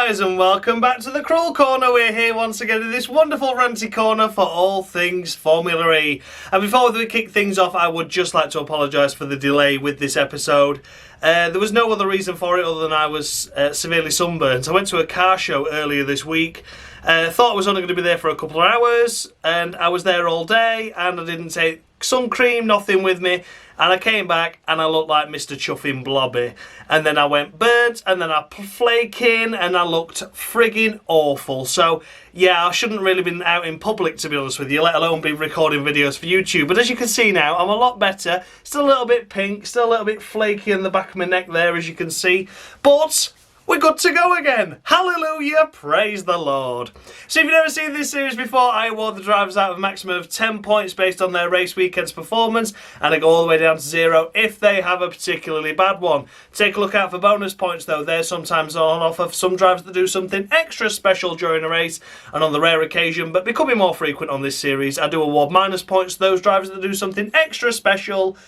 guys, and welcome back to the Cruel Corner. We're here once again in this wonderful ranty corner for all things Formula E. And before we kick things off, I would just like to apologise for the delay with this episode. There was no other reason for it other than I was severely sunburnt. I went to a car show earlier this week. Thought I was only going to be there for a couple of hours, and I was there all day, and I didn't take sun cream, nothing with me, and I came back and I looked like Mr. Chuffing Blobby, and then I went burnt, and then I flaking, and I looked frigging awful. So yeah, I shouldn't really been out in public, to be honest with you, let alone be recording videos for YouTube. But as you can see now, I'm a lot better. Still a little bit pink, still a little bit flaky in the back of my neck there, as you can see, but we're good to go again. Hallelujah, praise the Lord. So if you've never seen this series before, I award the drivers out of a maximum of 10 points based on their race weekend's performance, and I go all the way down to 0 if they have a particularly bad one. Take a look out for bonus points though. They're sometimes on offer for some drivers that do something extra special during a race, and on the rare occasion, but becoming more frequent on this series, I do award minus points to those drivers that do something extra special,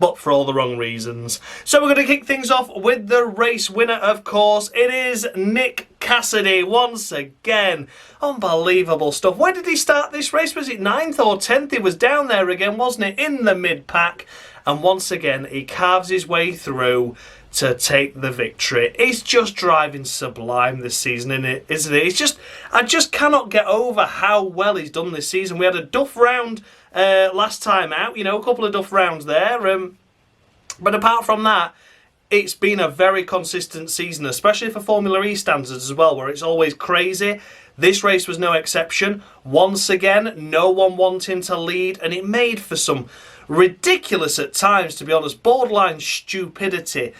but for all the wrong reasons. So we're going to kick things off with the race winner, of course. It is Nick Cassidy once again. Unbelievable stuff. Where did he start this race? Was it 9th or 10th? He was down there again, wasn't it? In the mid-pack. And once again, he carves his way through to take the victory. He's just driving sublime this season, isn't it? It's just, I just cannot get over how well he's done this season. We had a duff round last time out, you know, a couple of duff rounds there. But apart from that, it's been a very consistent season, especially for Formula E standards as well, where it's always crazy. This race was no exception. Once again, no one wanting to lead, and it made for some ridiculous at times, to be honest, borderline stupidity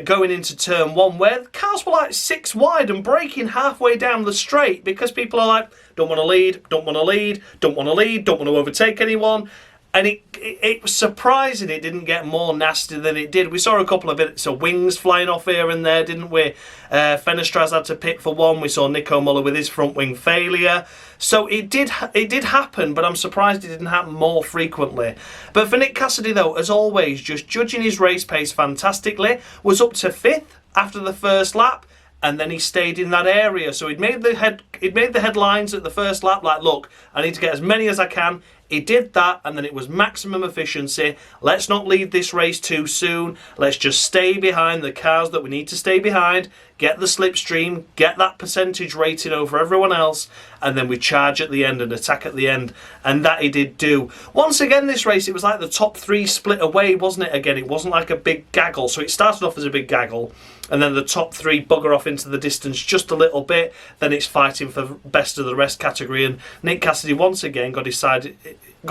going into turn 1, where the cars were like 6 wide and braking halfway down the straight because people are like, don't want to lead, don't want to lead, don't want to lead, don't want to overtake anyone. And it was surprising it didn't get more nasty than it did. We saw a couple of bits of wings flying off here and there, didn't we? Fenestraz had to pit for one. We saw Nico Muller with his front wing failure. So it did happen, but I'm surprised it didn't happen more frequently. But for Nick Cassidy, though, as always, just judging his race pace fantastically, was up to 5th after the first lap. And then he stayed in that area. So he'd made the headlines at the first lap, like, look, I need to get as many as I can. He did that, and then it was maximum efficiency. Let's not lead this race too soon. Let's just stay behind the cars that we need to stay behind, get the slipstream, get that percentage rating over everyone else, and then we charge at the end and attack at the end. And that he did do. Once again, this race, it was like the top 3 split away, wasn't it? Again, it wasn't like a big gaggle. So it started off as a big gaggle, and then the top 3 bugger off into the distance just a little bit. Then it's fighting for best of the rest category, and Nick Cassidy once again got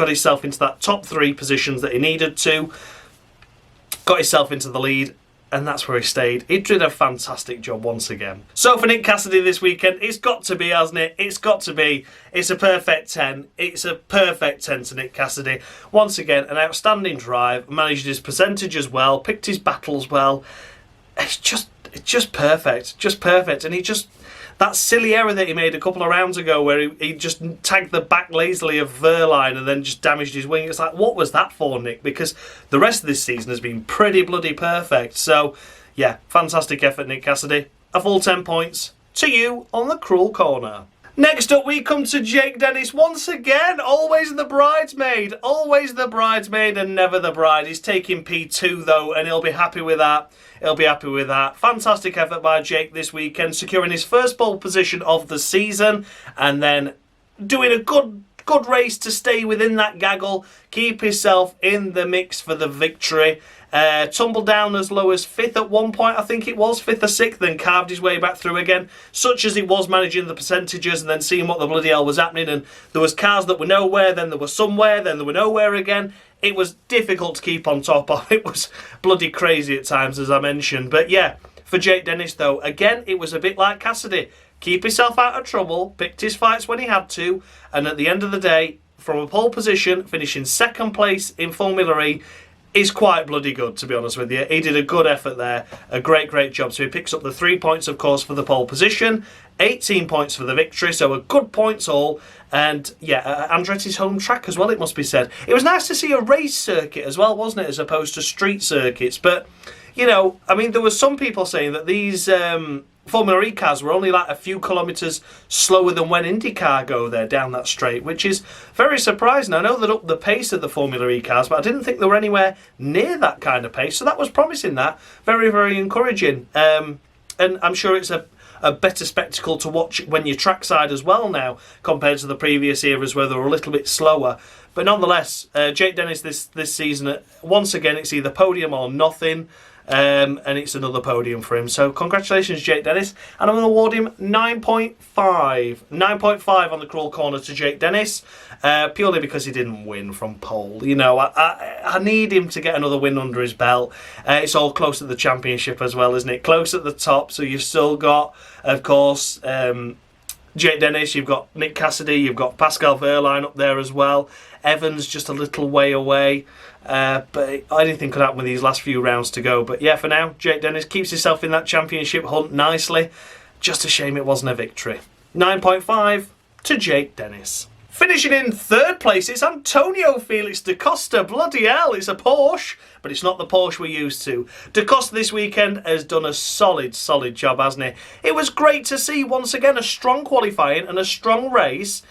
himself into that top 3 positions that he needed to, got himself into the lead, and that's where he stayed. He did a fantastic job once again. So for Nick Cassidy this weekend, it's got to be, hasn't it? It's got to be. It's a perfect 10. It's a perfect 10 to Nick Cassidy. Once again, an outstanding drive, managed his percentage as well, picked his battles well. It's just perfect. Just perfect. And that silly error that he made a couple of rounds ago where he just tagged the back lazily of Verline and then just damaged his wing. It's like, what was that for, Nick? Because the rest of this season has been pretty bloody perfect. So, yeah, fantastic effort, Nick Cassidy. A full 10 points to you on the Cruel Corner. Next up, we come to Jake Dennis once again. Always the bridesmaid. Always the bridesmaid and never the bride. He's taking P2 though, and he'll be happy with that. He'll be happy with that. Fantastic effort by Jake this weekend, securing his first pole position of the season, and then doing a good race to stay within that gaggle, keep himself in the mix for the victory. Tumbled down as low as 5th at one point, I think it was, 5th or 6th, then carved his way back through again. Such as he was managing the percentages and then seeing what the bloody hell was happening, and there was cars that were nowhere, then there were somewhere, then there were nowhere again. It was difficult to keep on top of. It was bloody crazy at times, as I mentioned. But yeah, for Jake Dennis though, again, it was a bit like Cassidy. Keep himself out of trouble, picked his fights when he had to, and at the end of the day, from a pole position, finishing 2nd place in Formula E, is quite bloody good, to be honest with you. He did a good effort there, a great job. So he picks up the 3 points, of course, for the pole position, 18 points for the victory, so a good points all. And yeah, Andretti's home track as well, it must be said. It was nice to see a race circuit as well, wasn't it, as opposed to street circuits. But you know, I mean, there were some people saying that these Formula E cars were only like a few kilometres slower than when IndyCar go there down that straight, which is very surprising. I know that up the pace of the Formula E cars, but I didn't think they were anywhere near that kind of pace. So that was promising. That very, very encouraging. And I'm sure it's a better spectacle to watch when you're trackside as well now compared to the previous eras where they were a little bit slower. But nonetheless, Jake Dennis this season, once again, it's either podium or nothing. And it's another podium for him. So congratulations, Jake Dennis. And I'm going to award him 9.5. 9.5 on the cruel corner to Jake Dennis, purely because he didn't win from pole. You know, I need him to get another win under his belt. It's all close at the championship as well, isn't it? Close at the top. So you've still got, of course, Jake Dennis, you've got Nick Cassidy, you've got Pascal Wehrlein up there as well. Evans just a little way away. But anything could happen with these last few rounds to go. But yeah, for now, Jake Dennis keeps himself in that championship hunt nicely. Just a shame it wasn't a victory. 9.5 to Jake Dennis. Finishing in third place, it's Antonio Felix da Costa. Bloody hell, it's a Porsche, but it's not the Porsche we're used to. Da Costa this weekend has done a solid job, hasn't he? It was great to see, once again, a strong qualifying and a strong race.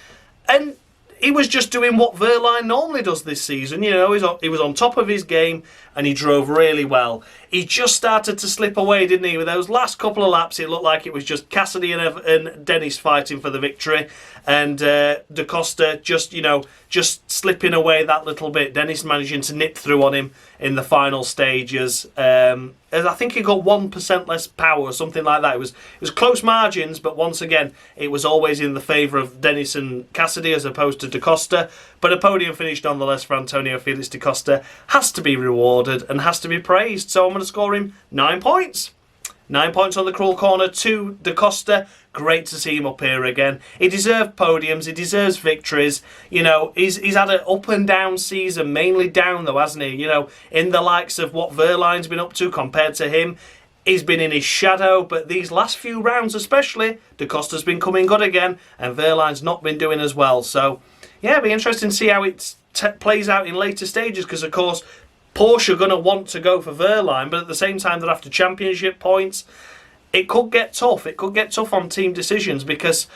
And he was just doing what Wehrlein normally does this season. You know, he was on top of his game and he drove really well. He just started to slip away, didn't he? With those last couple of laps, it looked like it was just Cassidy and Dennis fighting for the victory. And Da Costa just slipping away that little bit. Dennis managing to nip through on him in the final stages. I think he got 1% less power or something like that. It was close margins, but once again, it was always in the favour of Dennis and Cassidy as opposed to Da Costa. But a podium finish nonetheless for Antonio Felix da Costa has to be rewarded and has to be praised. So I'm going to score him 9 points. 9 points on the cruel corner to Da Costa. Great to see him up here again. He deserved podiums. He deserves victories. You know, he's had an up and down season, mainly down though, hasn't he? You know, in the likes of what Wehrlein's been up to compared to him. He's been in his shadow, but these last few rounds especially, Da Costa's been coming good again, and Wehrlein's not been doing as well. So, yeah, it'll be interesting to see how it plays out in later stages, because, of course, Porsche are going to want to go for Wehrlein, but at the same time, they're after championship points. It could get tough. It could get tough on team decisions, because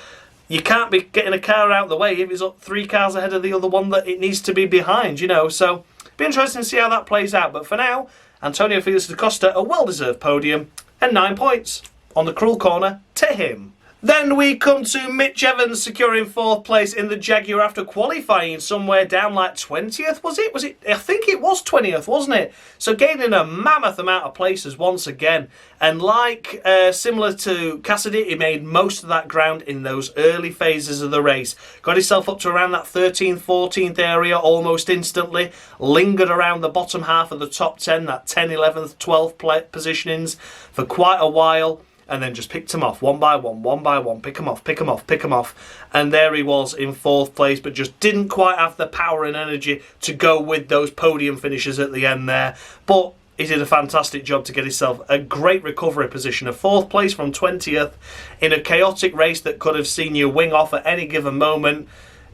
you can't be getting a car out of the way if it's up 3 cars ahead of the other one that it needs to be behind, you know. So, it'll be interesting to see how that plays out. But for now, Antonio Felix da Costa, a well-deserved podium, and 9 points on the cruel corner to him. Then we come to Mitch Evans securing 4th place in the Jaguar after qualifying somewhere down like 20th, was it? I think it was 20th, wasn't it? So gaining a mammoth amount of places once again. And like similar to Cassidy, he made most of that ground in those early phases of the race. Got himself up to around that 13th, 14th area almost instantly. Lingered around the bottom half of the top 10, that 10, 11th, 12th positionings for quite a while. And then just picked him off one by one, pick him off. And there he was in 4th place, but just didn't quite have the power and energy to go with those podium finishes at the end there. But he did a fantastic job to get himself a great recovery position of 4th place from 20th in a chaotic race that could have seen you wing off at any given moment.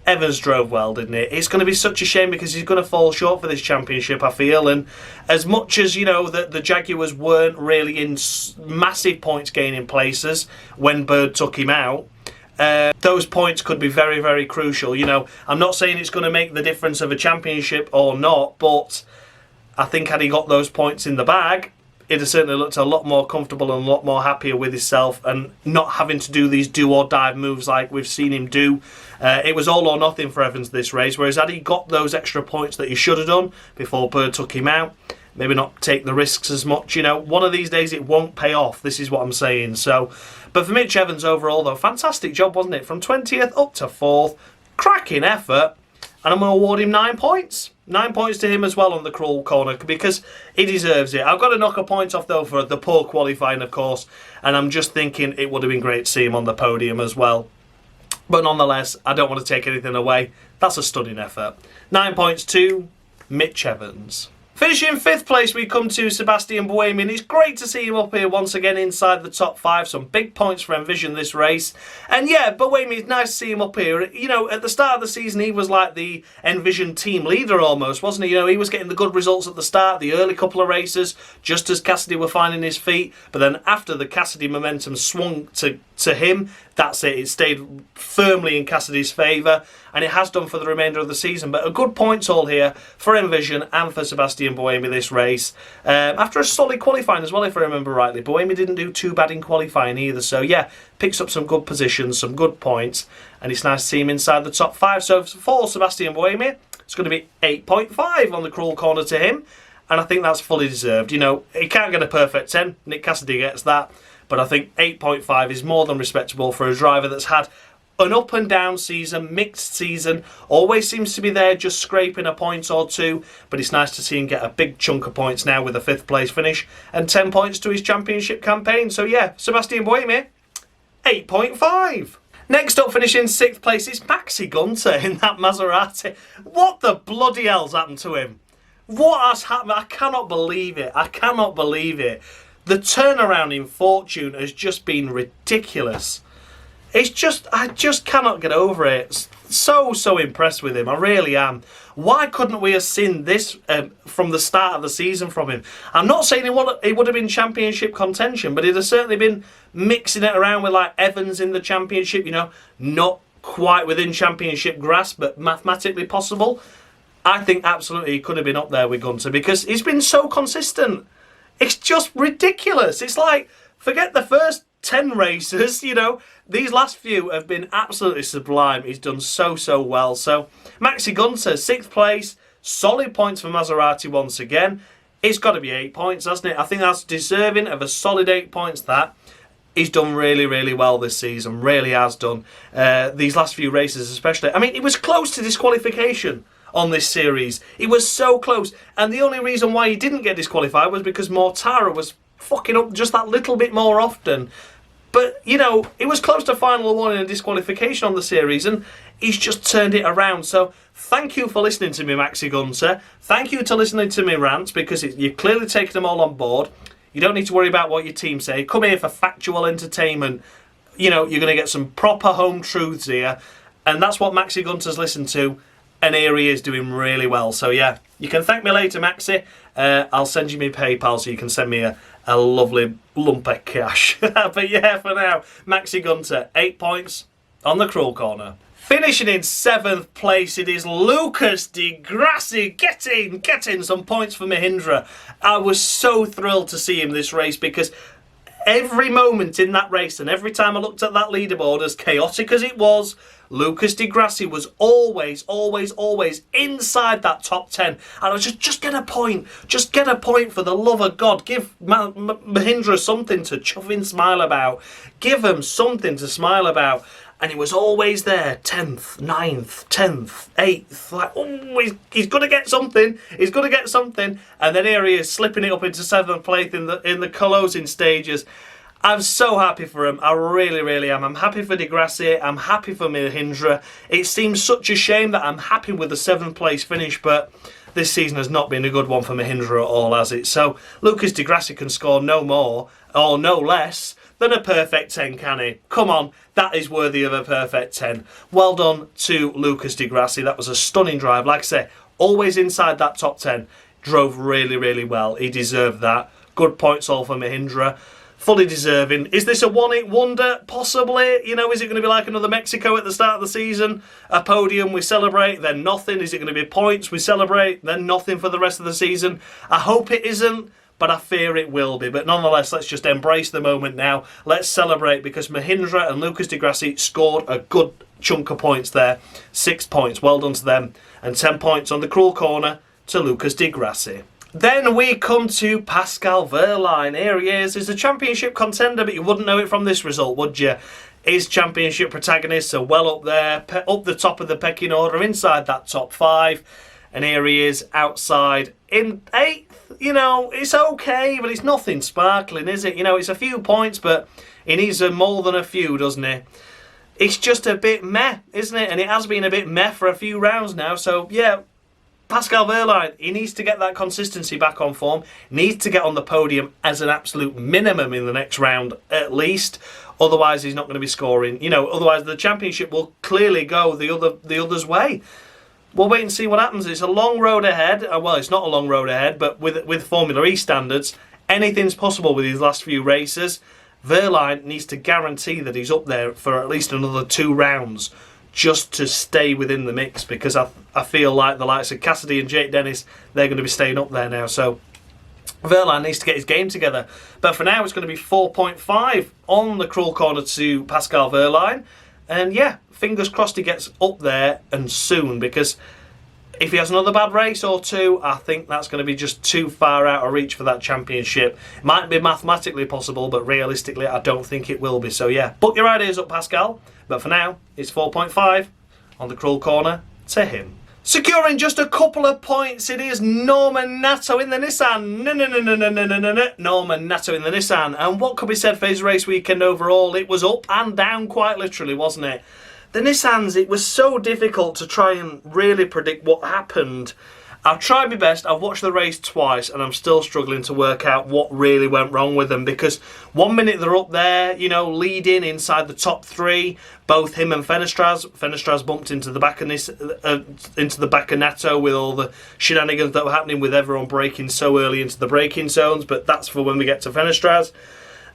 Evans drove well, didn't he? It's going to be such a shame because he's going to fall short for this championship, I feel. And as much as, you know, the Jaguars weren't really in massive points gaining places when Bird took him out, those points could be very, very crucial. You know, I'm not saying it's going to make the difference of a championship or not, but I think had he got those points in the bag, he'd have certainly looked a lot more comfortable and a lot more happier with himself and not having to do these do-or-die moves like we've seen him do. It was all or nothing for Evans this race, whereas had he got those extra points that he should have done before Bird took him out, maybe not take the risks as much. You know, one of these days it won't pay off. This is what I'm saying. So, but for Mitch Evans overall, though, fantastic job, wasn't it? From 20th up to 4th, cracking effort, and I'm going to award him 9 points. 9 points to him as well on the cruel corner because he deserves it. I've got to knock a point off though for the poor qualifying, of course, and I'm just thinking it would have been great to see him on the podium as well. But nonetheless, I don't want to take anything away. That's a stunning effort. 9 points to Mitch Evans. Finishing 5th place, we come to Sebastian Buemi, and it's great to see him up here once again inside the top 5. Some big points for Envision this race. And yeah, Buemi, it's nice to see him up here. You know, at the start of the season, he was like the Envision team leader almost, wasn't he? You know, he was getting the good results at the start, the early couple of races, just as Cassidy were finding his feet. But then after the Cassidy momentum swung to him, that's it. It stayed firmly in Cassidy's favour, and it has done for the remainder of the season. But a good points haul here for Envision and for Sebastian Buemi this race. After a solid qualifying as well, if I remember rightly. Buemi didn't do too bad in qualifying either. So yeah, picks up some good positions, some good points, and it's nice to see him inside the top 5. So for Sebastian Buemi, it's going to be 8.5 on the cruel corner to him, and I think that's fully deserved. You know, he can't get a perfect 10. Nick Cassidy gets that. But I think 8.5 is more than respectable for a driver that's had an up and down season, mixed season, always seems to be there just scraping a point or two, but it's nice to see him get a big chunk of points now with a 5th place finish and 10 points to his championship campaign. So yeah, Sebastian Buemi, 8.5. Next up, finishing 6th place, is Maxi Gunter in that Maserati. What the bloody hell's happened to him? What has happened? I cannot believe it. I cannot believe it. The turnaround in fortune has just been ridiculous. It's just, I just cannot get over it. So impressed with him. I really am. Why couldn't we have seen this from the start of the season from him? I'm not saying he would have been championship contention, but he'd have certainly been mixing it around with like Evans in the championship, you know, not quite within championship grasp, but mathematically possible. I think absolutely he could have been up there with Gunter because he's been so consistent. It's just ridiculous. It's like, forget the first 10 races, you know, these last few have been absolutely sublime. He's done so well. So, Maxi Gunter, 6th place, solid points for Maserati once again. It's got to be 8 points, hasn't it? I think that's deserving of a solid 8 points, that. He's done really well this season, really has done. These last few races especially. I mean, it was close to disqualification on this series. He was so close, and the only reason why he didn't get disqualified was because Mortara was fucking up just that little bit more often. But, you know, it was close to final one in a disqualification on the series, and he's just turned it around. So, thank you for listening to me, Maxi Gunter. Thank you for listening to me rants, because you've clearly taken them all on board. You don't need to worry about what your team say. Come here for factual entertainment. You know, you're going to get some proper home truths here, and that's what Maxi Gunter's listened to. And here he is doing really well. So yeah, you can thank me later, Maxi. I'll send you my PayPal so you can send me a lovely lump of cash. But yeah, for now, Maxi Gunter, 8 points on the cruel corner. Finishing in 7th place, it is Lucas Di Grassi getting some points for Mahindra. I was so thrilled to see him this race because every moment in that race and every time I looked at that leaderboard, as chaotic as it was, Lucas Di Grassi was always inside that top 10. And I was just get a point. Just get a point for the love of God. Give Mahindra something to chuff and smile about. Give him something to smile about. And he was always there, 10th, 9th, 10th, 8th. Like, oh, he's going to get something. He's going to get something. And then here he is, slipping it up into 7th place in the closing stages. I'm so happy for him. I really am. I'm happy for Di Grassi. I'm happy for Mahindra. It seems such a shame that I'm happy with the 7th place finish, but this season has not been a good one for Mahindra at all, has it? So Lucas Di Grassi can score no more, or no less, than a perfect 10, can he? Come on, that is worthy of a perfect 10. Well done to Lucas Di Grassi. That was a stunning drive. Like I say, always inside that top 10. Drove really well. He deserved that. Good points all for Mahindra. Fully deserving. Is this a one-hit wonder? Possibly. You know, is it going to be like another Mexico at the start of the season? A podium, we celebrate, then nothing. Is it going to be points, we celebrate, then nothing for the rest of the season? I hope it isn't, but I fear it will be. But nonetheless, let's just embrace the moment now. Let's celebrate, because Mahindra and Lucas Di Grassi scored a good chunk of points there. 6 points. Well done to them. And 10 points on the cruel corner to Lucas Di Grassi. Then we come to Pascal Wehrlein. Here he is. He's a championship contender, but you wouldn't know it from this result, would you? His championship protagonists are well up there, up the top of the pecking order, inside that top 5. And here he is outside in 8th. You know, it's okay, but it's nothing sparkling, is it? You know, it's a few points, but he needs more than a few, doesn't he? It's just a bit meh, isn't it? And it has been a bit meh for a few rounds now, so yeah. Pascal Wehrlein, he needs to get that consistency back on form, needs to get on the podium as an absolute minimum in the next round at least. Otherwise, he's not going to be scoring. Otherwise the championship will clearly go the other's way. We'll wait and see what happens. It's a long road ahead. Well, it's not a long road ahead, but with Formula E standards, anything's possible with these last few races. Wehrlein needs to guarantee that he's up there for at least another 2 rounds just to stay within the mix, because I feel like the likes of Cassidy and Jake Dennis, they're going to be staying up there now. So Wehrlein needs to get his game together. But for now, it's going to be 4.5 on the cruel corner to Pascal Wehrlein. And yeah, fingers crossed he gets up there and soon, because if he has another bad race or 2, I think that's going to be just too far out of reach for that championship. It might be mathematically possible, but realistically, I don't think it will be. So yeah, book your ideas up, Pascal. But for now, it's 4.5 on the cruel corner to him. Securing just a couple of points, it is Norman Nato in the Nissan. No. Norman Nato in the Nissan. And what could be said for his race weekend overall? It was up and down quite literally, wasn't it? The Nissans, it was so difficult to try and really predict what happened. I've tried my best, I've watched the race twice, and I'm still struggling to work out what really went wrong with them, because one minute they're up there, leading inside the top 3, both him and Fenestraz. Fenestraz bumped into the back of Nato with all the shenanigans that were happening with everyone braking so early into the braking zones, but that's for when we get to Fenestraz.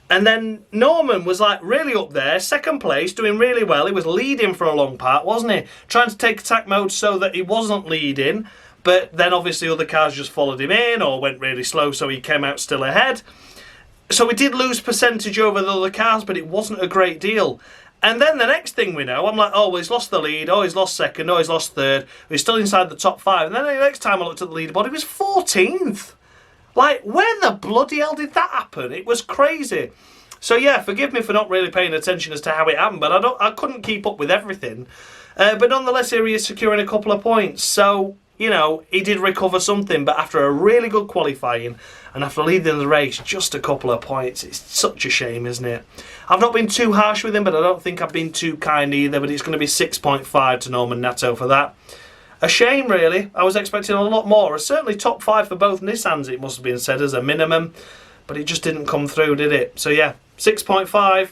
And then Norman was like really up there, second place, doing really well. He was leading for a long part, wasn't he? Trying to take attack mode so that he wasn't leading. But then obviously other cars just followed him in or went really slow, so he came out still ahead. So we did lose percentage over the other cars, but it wasn't a great deal. And then the next thing we know, I'm like, oh, well, he's lost the lead. Oh, he's lost second. Oh, he's lost third. He's still inside the top 5. And then the next time I looked at the leaderboard, he was 14th. Like, where the bloody hell did that happen? It was crazy. So yeah, forgive me for not really paying attention as to how it happened, but I couldn't keep up with everything. But nonetheless, here he is securing a couple of points. So, he did recover something, but after a really good qualifying and after leading the race, just a couple of points. It's such a shame, isn't it? I've not been too harsh with him, but I don't think I've been too kind either, but it's going to be 6.5 to Norman Nato for that. A shame, really. I was expecting a lot more. Certainly top 5 for both Nissans, it must have been said, as a minimum. But it just didn't come through, did it? So yeah, 6.5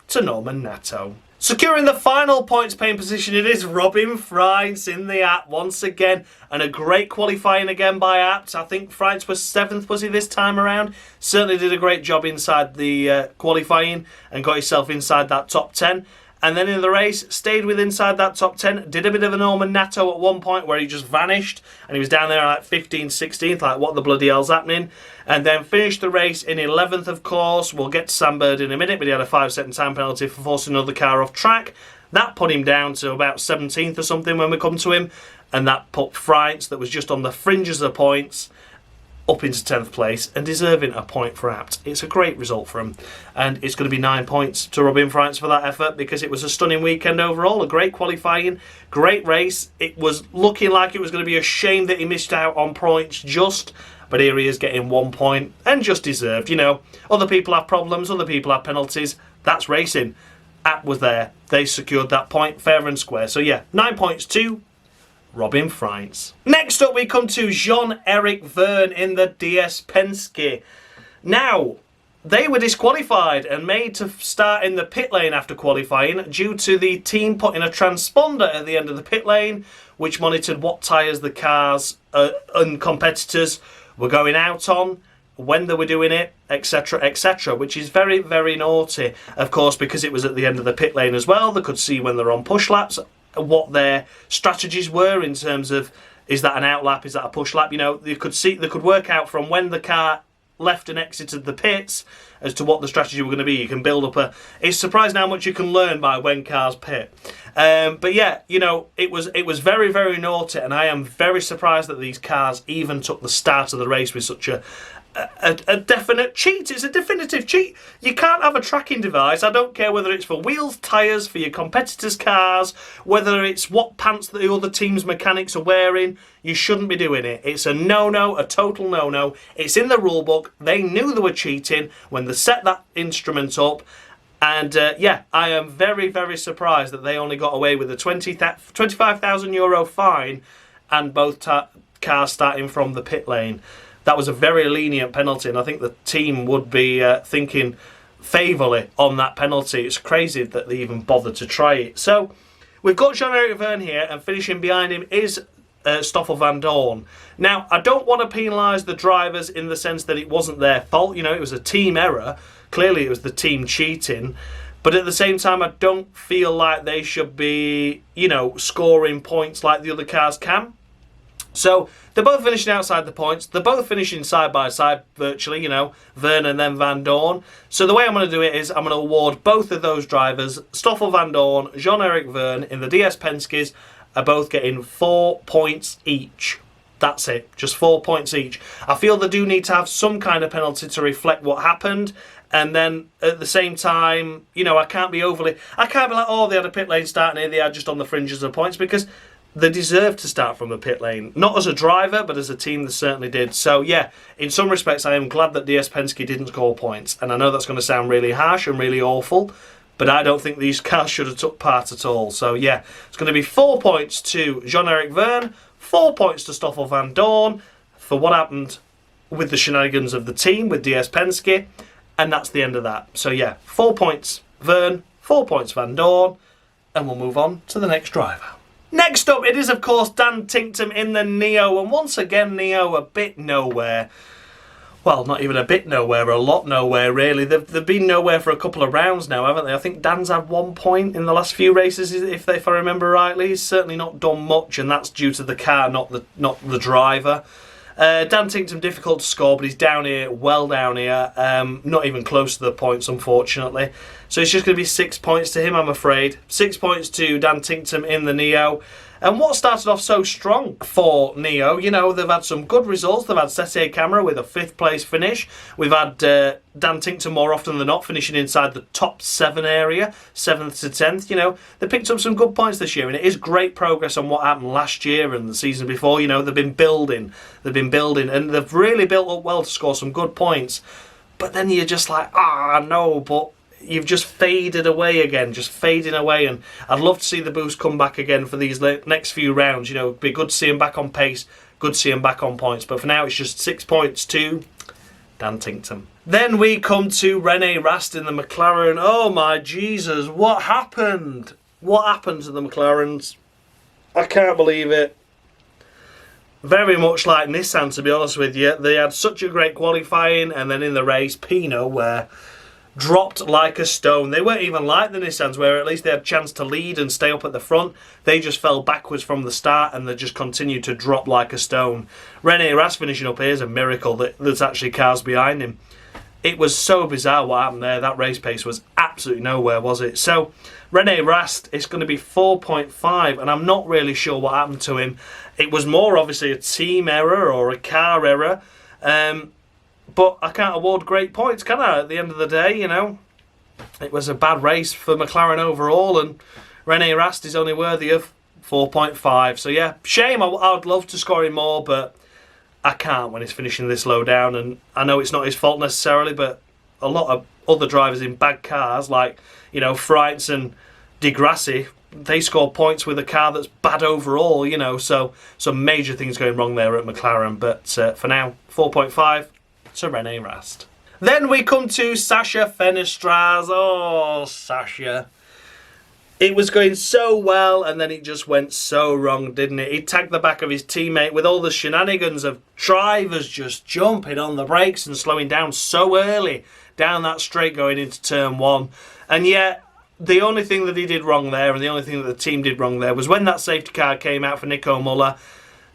to Norman Nato. Securing the final points paying position, it is Robin Freins in the app once again. And a great qualifying again by apps. I think Freins was 7th, was he, this time around? Certainly did a great job inside the qualifying and got himself inside that top 10. And then in the race, stayed with inside that top 10. Did a bit of a Norman Nato at one point where he just vanished. And he was down there like 15th, 16th, like what the bloody hell's happening. And then finished the race in 11th, of course. We'll get to Sam Bird in a minute, but he had a 5-second time penalty for forcing another car off track. That put him down to about 17th or something when we come to him. And that put Freins, that was just on the fringes of the points, up into 10th place and deserving a point for apt. It's a great result for him, and it's going to be 9 points to Robin Freins for that effort, because it was a stunning weekend overall, a great qualifying, great race. It was looking like it was going to be a shame that he missed out on points but here he is getting 1 point, and just deserved. Other people have problems, other people have penalties. That's racing. Apt was there. They secured that point fair and square. So yeah, 9 points to Robin Freins. Next up we come to Jean-Eric Verne in the DS Penske. Now, they were disqualified and made to start in the pit lane after qualifying due to the team putting a transponder at the end of the pit lane which monitored what tyres the cars and competitors were going out on, when they were doing it, etc, etc, which is very, very naughty. Of course, because it was at the end of the pit lane as well, they could see when they're on push laps what their strategies were in terms of, is that an out lap, is that a push lap? They could work out from when the car left and exited the pits as to what the strategy were going to be. You can build up it's surprising how much you can learn by when cars pit. But yeah, it was very, very naughty, and I am very surprised that these cars even took the start of the race with such a definite cheat. It's a definitive cheat. You can't have a tracking device. I don't care whether it's for wheels, tyres, for your competitors' cars, whether it's what pants the other team's mechanics are wearing. You shouldn't be doing it. It's a no-no, a total no-no. It's in the rule book. They knew they were cheating when they set that instrument up. And yeah, I am very, very surprised that they only got away with a €25,000 fine and both cars starting from the pit lane. That was a very lenient penalty, and I think the team would be thinking favourably on that penalty. It's crazy that they even bothered to try it. So we've got Jean-Eric Vergne here, and finishing behind him is Stoffel Vandoorne. Now, I don't want to penalise the drivers in the sense that it wasn't their fault. You know, it was a team error. Clearly, it was the team cheating. But at the same time, I don't feel like they should be, you know, scoring points like the other cars can. So they're both finishing outside the points. They're both finishing side by side virtually, you know, Vergne and then Vandoorne. So the way I'm going to do it is I'm going to award both of those drivers, Stoffel Vandoorne, Jean-Eric Vergne in the DS Penske's, are both getting 4 points each. That's it, just 4 points each. I feel they do need to have some kind of penalty to reflect what happened. And then at the same time, you know, I can't be like, oh, they had a pit lane start and here they are just on the fringes of points, because they deserve to start from the pit lane. Not as a driver, but as a team, they certainly did. So, yeah, in some respects, I am glad that DS Penske didn't score points. And I know that's going to sound really harsh and really awful, but I don't think these cars should have took part at all. So, yeah, it's going to be 4 points to Jean-Eric Vergne, 4 points to Stoffel Vandoorne for what happened with the shenanigans of the team with DS Penske, and that's the end of that. So, yeah, 4 points Vergne, 4 points Vandoorne, and we'll move on to the next driver. Next up, it is, of course, Dan Tington in the Neo, and once again, Neo a bit nowhere. Well, not even a bit nowhere, a lot nowhere, really. They've been nowhere for a couple of rounds now, haven't they? I think Dan's had 1 point in the last few races, if I remember rightly. He's certainly not done much, and that's due to the car, not the driver. Dan Tington, difficult to score, but he's down here, well down here. Not even close to the points, unfortunately. So it's just going to be 6 points to him, I'm afraid. 6 points to Dan Tington in the Neo. And what started off so strong for Neo, you know, they've had some good results. They've had Sete Camera with a 5th place finish. We've had Dan Tington more often than not finishing inside the top 7 area, 7th to 10th. You know, they picked up some good points this year, and it is great progress on what happened last year and the season before. You know, they've been building, and they've really built up well to score some good points. But then you're just like, no, but you've just faded away again, just fading away, and I'd love to see the boost come back again for these next few rounds. You know, it'd be good to see him back on pace, good to see him back on points, but for now it's just 6 points to Dan Tington. Then we come to Rene Rast in the McLaren. Oh my Jesus, what happened? What happened to the McLarens? I can't believe it. Very much like Nissan, to be honest with you. They had such a great qualifying, and then in the race, Pinot dropped like a stone. They weren't even like the Nissans, where at least they had a chance to lead and stay up at the front. They just fell backwards from the start, and they just continued to drop like a stone. Rene Rast finishing up here is a miracle that there's actually cars behind him. It was so bizarre what happened there. That race pace was absolutely nowhere, was it? So Rene Rast is going to be 4.5, and I'm not really sure what happened to him. It was more obviously a team error or a car error. But I can't award great points, can I, at the end of the day, you know? It was a bad race for McLaren overall, and Rene Rast is only worthy of 4.5. So, yeah, shame. I'd love to score him more, but I can't when he's finishing this low down. And I know it's not his fault necessarily, but a lot of other drivers in bad cars, like, you know, Freitz and Di Grassi, they score points with a car that's bad overall, you know. So, some major things going wrong there at McLaren. But for now, 4.5. to Rene Rast. Then we come to Sasha Fenestraz. Oh, Sasha. It was going so well, and then it just went so wrong, didn't it? He tagged the back of his teammate with all the shenanigans of drivers just jumping on the brakes and slowing down so early down that straight going into turn 1. And yet, the only thing that he did wrong there, and the only thing that the team did wrong there, was when that safety car came out for Nico Muller.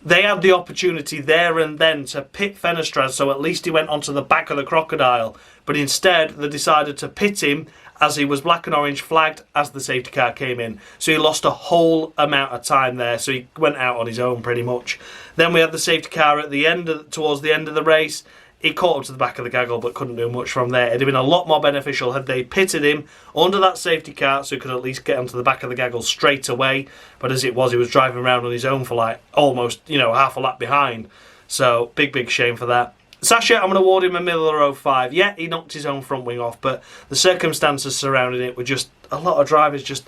They had the opportunity there and then to pit Fenestraz, so at least he went onto the back of the crocodile. But instead, they decided to pit him as he was black and orange flagged as the safety car came in. So he lost a whole amount of time there, so he went out on his own pretty much. Then we had the safety car at the end, towards the end of the race. He caught up to the back of the gaggle but couldn't do much from there. It'd have been a lot more beneficial had they pitted him under that safety car so he could at least get onto the back of the gaggle straight away. But as it was, he was driving around on his own for like almost, you know, half a lap behind. So big shame for that. Sasha, I'm going to award him a Miller 05. Yeah, he knocked his own front wing off, but the circumstances surrounding it were just a lot of drivers just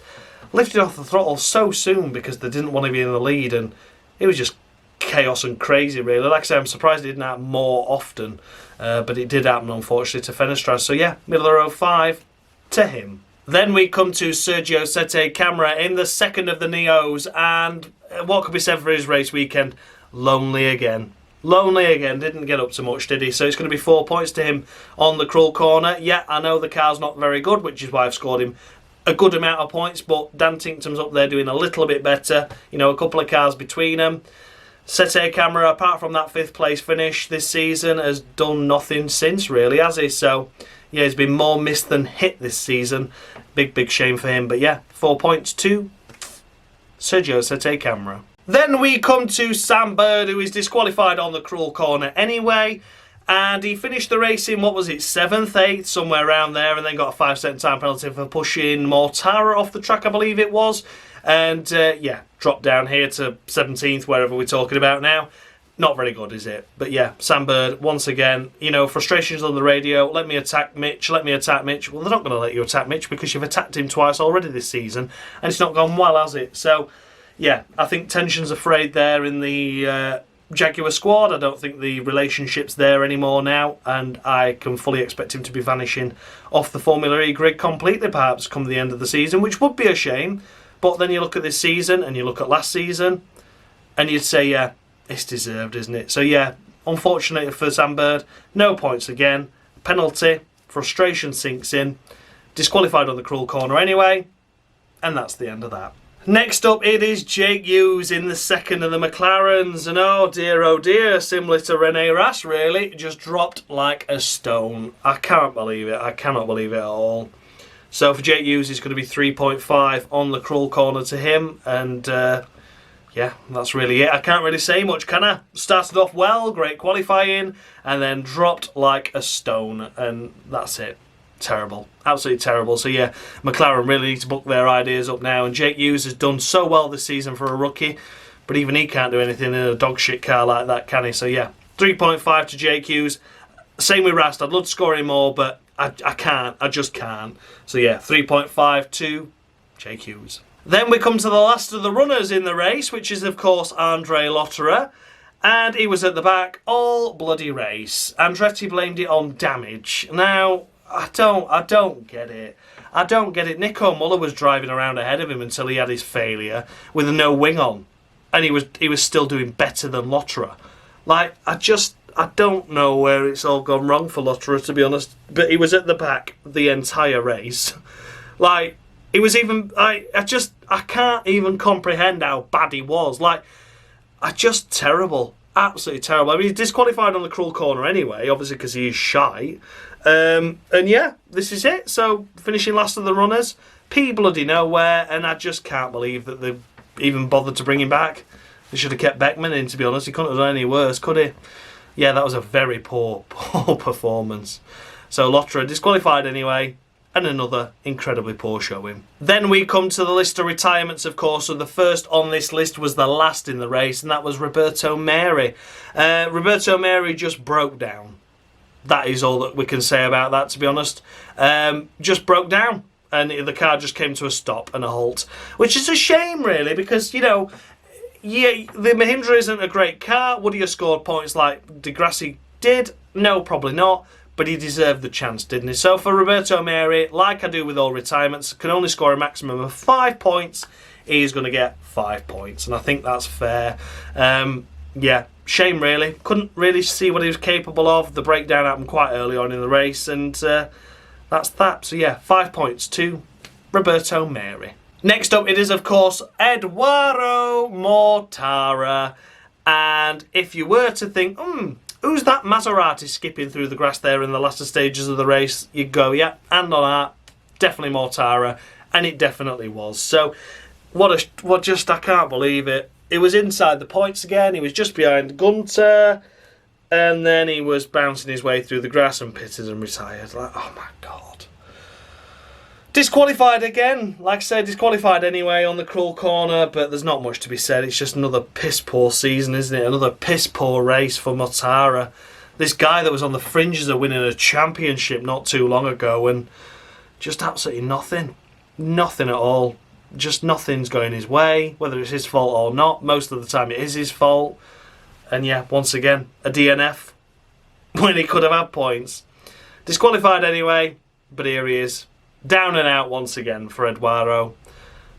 lifted off the throttle so soon because they didn't want to be in the lead, and it was just chaos and crazy, really. Like I say, I'm surprised it didn't happen more often, but it did happen, unfortunately, to Fenestras. So yeah, middle of row 5 to him. Then we come to Sergio Sette Camara in the second of the Neos, and what could be said for his race weekend? Lonely again. Lonely again, didn't get up to much, did he? So it's going to be 4 points to him on the cruel corner. Yeah, I know the car's not very good, which is why I've scored him a good amount of points, but Dan Tington's up there doing a little bit better. You know, a couple of cars between them. Sette Camara, apart from that 5th place finish this season, has done nothing since, really, has he? So, yeah, he's been more missed than hit this season. Big shame for him. But yeah, 4 points to Sergio Sette Camara. Then we come to Sam Bird, who is disqualified on the cruel corner anyway. And he finished the race in, what was it, 7th, 8th, somewhere around there, and then got a 5-second time penalty for pushing Mortara off the track, I believe it was. And, yeah, dropped down here to 17th, wherever we're talking about now. Not very good, is it? But, yeah, Sam Bird, once again, you know, frustrations on the radio. Let me attack Mitch, let me attack Mitch. Well, they're not going to let you attack Mitch because you've attacked him twice already this season, and it's not gone well, has it? So, yeah, I think tensions are frayed there in the Jaguar squad. I don't think the relationship's there anymore now, and I can fully expect him to be vanishing off the Formula E grid completely, perhaps, come the end of the season, which would be a shame. But then you look at this season, and you look at last season, and you'd say, yeah, it's deserved, isn't it? So, yeah, unfortunately for Sam Bird, no points again. Penalty, frustration sinks in, disqualified on the cruel corner anyway, and that's the end of that. Next up, it is Jake Hughes in the second of the McLarens, and oh dear, similar to Rene Rast, really, just dropped like a stone. I can't believe it. I cannot believe it at all. So for Jake Hughes, it's going to be 3.5 on the cruel corner to him, and yeah, that's really it. I can't really say much, can I? Started off well, great qualifying, and then dropped like a stone, and that's it. Terrible. Absolutely terrible. So yeah, McLaren really need to book their ideas up now, and Jake Hughes has done so well this season for a rookie, but even he can't do anything in a dog shit car like that, can he? So yeah, 3.5 to Jake Hughes. Same with Rast. I'd love to score him more, but I can't. I just can't. So yeah, 3.5 to Jake Hughes. Then we come to the last of the runners in the race, which is of course Andre Lotterer. And he was at the back all bloody race. Andretti blamed it on damage. Now, I don't get it. I don't get it. Nico Muller was driving around ahead of him until he had his failure with a no wing on, and he was still doing better than Lotterer. Like, I don't know where it's all gone wrong for Lotterer, to be honest. But he was at the back the entire race. Like, he was even. I can't even comprehend how bad he was. Like, terrible. Absolutely terrible. I mean, he's disqualified on the cruel corner anyway, obviously because he is shite. And yeah, this is it. So, finishing last of the runners, P bloody nowhere, and I just can't believe that they even bothered to bring him back. They should have kept Beckman in, to be honest. He couldn't have done any worse, could he? Yeah, that was a very poor performance. So, Lotterer disqualified anyway, and another incredibly poor showing. Then we come to the list of retirements, of course, and the first on this list was the last in the race, and that was Roberto Meri. Roberto Meri just broke down. That is all that we can say about that, to be honest. Just broke down, and the car just came to a stop and a halt, which is a shame, really, because, you know, yeah, the Mahindra isn't a great car. Would he have scored points like Di Grassi did? No, probably not. But he deserved the chance, didn't he? So for Roberto Meri, like I do with all retirements, can only score a maximum of 5 points. He's going to get 5 points, and I think that's fair. Yeah, shame really. Couldn't really see what he was capable of. The breakdown happened quite early on in the race, and that's that. So yeah, 5 points to Roberto Meri. Next up, it is of course Eduardo Mortara, and if you were to think, who's that Maserati skipping through the grass there in the latter stages of the race? You'd go, yeah, and on that, definitely Mortara, and it definitely was. So, I can't believe it. It was inside the points again. He was just behind Gunter, and then he was bouncing his way through the grass and pitted and retired. Like, oh my God. Disqualified again. Like I said, disqualified anyway on the cruel corner, but there's not much to be said. It's just another piss-poor season, isn't it? Another piss-poor race for Mortara. This guy that was on the fringes of winning a championship not too long ago, and just absolutely nothing. Nothing at all. Just nothing's going his way, whether it's his fault or not. Most of the time it is his fault. And yeah, once again, a DNF when he could have had points. Disqualified anyway, but here he is. Down and out once again for Eduardo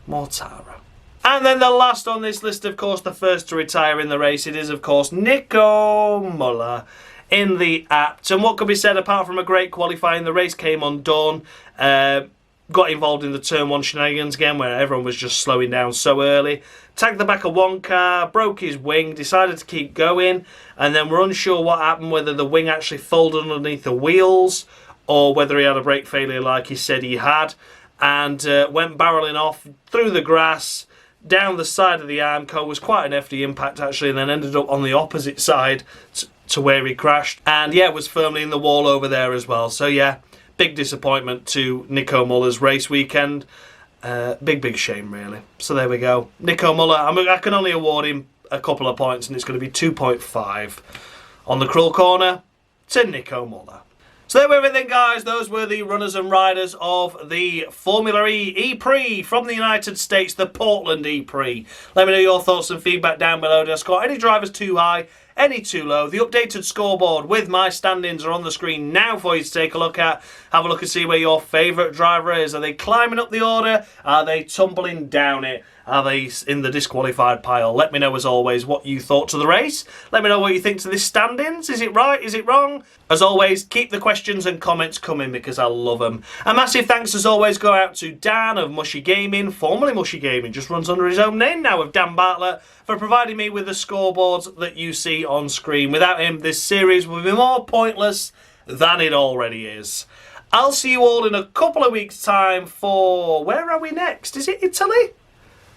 Mortara. And then the last on this list, of course, the first to retire in the race, it is, of course, Nico Muller in the Apt. And what could be said, apart from a great qualifying, the race came undone. Got involved in the turn 1 shenanigans again, where everyone was just slowing down so early. Tagged the back of one car, broke his wing, decided to keep going, and then we're unsure what happened, whether the wing actually folded underneath the wheels, or whether he had a brake failure like he said he had, and went barrelling off through the grass, down the side of the Armco. Was quite an hefty impact actually, and then ended up on the opposite side to where he crashed, and yeah, was firmly in the wall over there as well. So yeah, big disappointment to Nico Muller's race weekend. Big shame really. So there we go. Nico Muller, I can only award him a couple of points, and it's going to be 2.5 on the Cruel Corner to Nico Muller. So there we have it then, guys. Those were the runners and riders of the Formula E E-Prix from the United States, the Portland E-Prix. Let me know your thoughts and feedback down below. Did I score any drivers too high, any too low? The updated scoreboard with my standings are on the screen now for you to take a look at. Have a look and see where your favourite driver is. Are they climbing up the order? Are they tumbling down it? Are they in the disqualified pile? Let me know, as always, what you thought to the race. Let me know what you think to this standings. Is it right? Is it wrong? As always, keep the questions and comments coming because I love them. A massive thanks, as always, go out to Dan of Mushy Gaming, formerly Mushy Gaming, just runs under his own name now, of Dan Bartlett, for providing me with the scoreboards that you see on screen. Without him, this series would be more pointless than it already is. I'll see you all in a couple of weeks' time for... Where are we next? Is it Italy?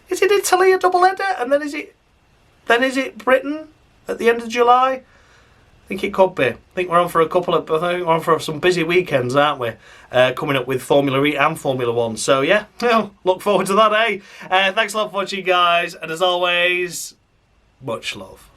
Is it Italy, a double-header? And then is it Britain at the end of July? I think it could be. I think we're on for some busy weekends, aren't we? Coming up with Formula E and Formula 1. So yeah, look forward to that, eh? Thanks a lot for watching, guys. And as always, much love.